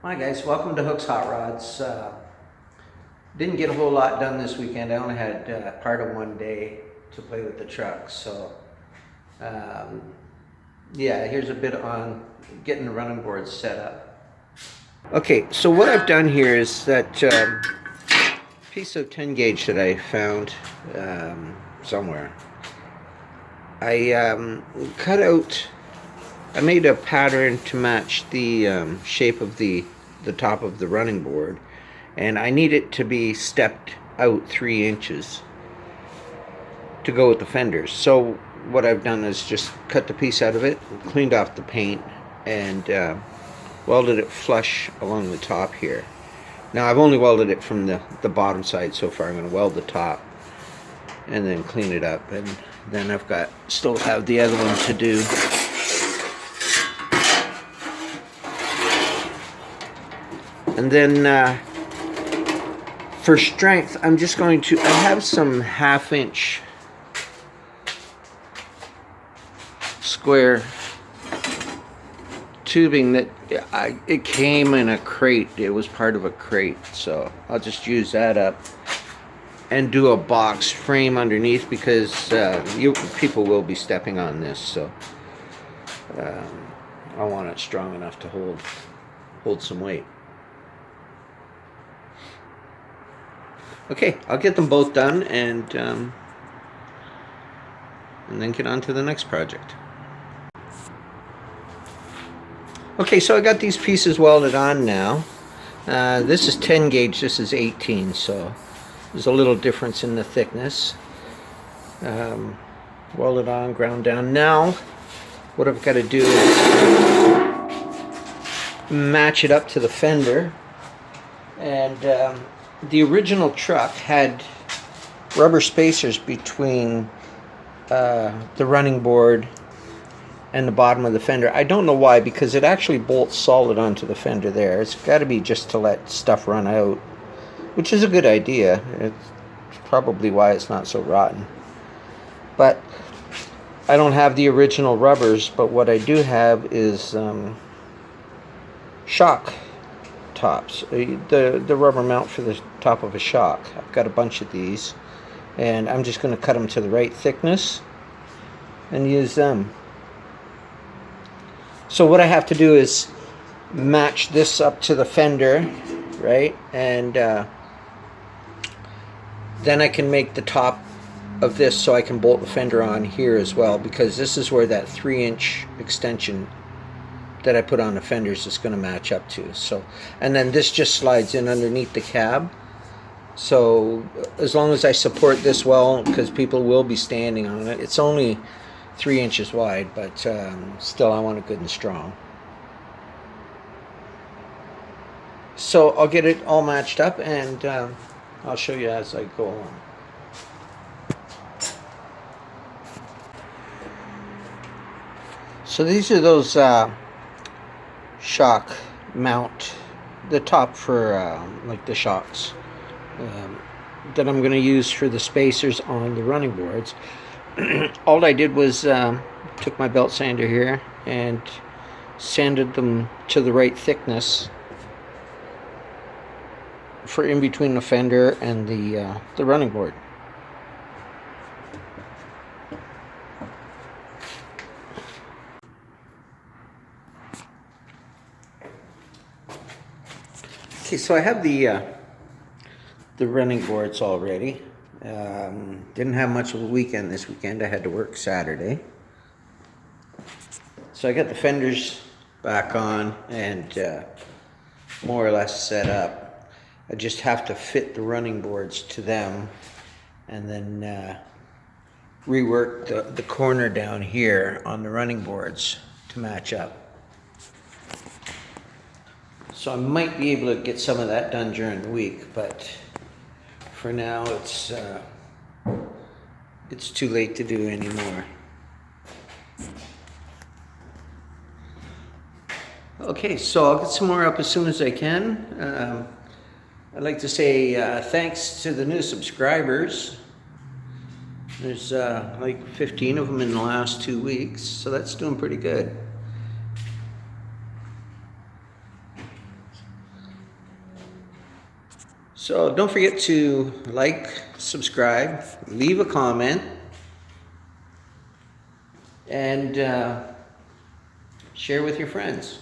Hi guys, welcome to Hooks Hot Rods. Didn't get a whole lot done this weekend. I only had part of one day to play with the truck. So yeah, here's a bit on getting the running boards set up. Okay, so what I've done here is that piece of 10 gauge that I found somewhere. I cut out, I made a pattern to match the shape of the top of the running board, and I need it to be stepped out 3 inches to go with the fenders. So what I've done is just cut the piece out of it, cleaned off the paint, and welded it flush along the top here. Now I've only welded it from the bottom side so far. I'm going to weld the top and then clean it up, and then I've got still have the other one to do. And then for strength, I'm just going to, I have some 1/2 inch square tubing that it came in a crate. It was part of a crate, so I'll just use that up and do a box frame underneath, because people will be stepping on this, so I want it strong enough to hold some weight. Okay, I'll get them both done and then get on to the next project. Okay, so I got these pieces welded on now. This is 10 gauge, this is 18, so there's a little difference in the thickness. Welded on, ground down. Now, what I've got to do is match it up to the fender. And the original truck had rubber spacers between the running board and the bottom of the fender. I don't know why, because it actually bolts solid onto the fender there. It's got to be just to let stuff run out, which is a good idea. It's probably why it's not so rotten. But I don't have the original rubbers, but what I do have is shock tops, the rubber mount for the top of a shock. I've got a bunch of these, and I'm just going to cut them to the right thickness and use them. So what I have to do is match this up to the fender, right, and then I can make the top of this so I can bolt the fender on here as well, because this is where that 3-inch extension that I put on the fenders is going to match up to. So, and then this just slides in underneath the cab. So as long as I support this well, because people will be standing on it, it's only 3 inches wide, but still I want it good and strong. So I'll get it all matched up, and I'll show you as I go along. So these are those shock mount, the top for like the shocks that I'm going to use for the spacers on the running boards. All I did was took my belt sander here and sanded them to the right thickness for in between the fender and the running board. Okay, so I have the running boards all ready. Didn't have much of a weekend this weekend. I had to work Saturday. So I got the fenders back on and more or less set up. I just have to fit the running boards to them, and then rework the corner down here on the running boards to match up. So I might be able to get some of that done during the week, but for now it's too late to do anymore. Okay, so I'll get some more up as soon as I can. I'd like to say thanks to the new subscribers. There's like 15 of them in the last 2 weeks, so that's doing pretty good. So don't forget to like, subscribe, leave a comment, and share with your friends.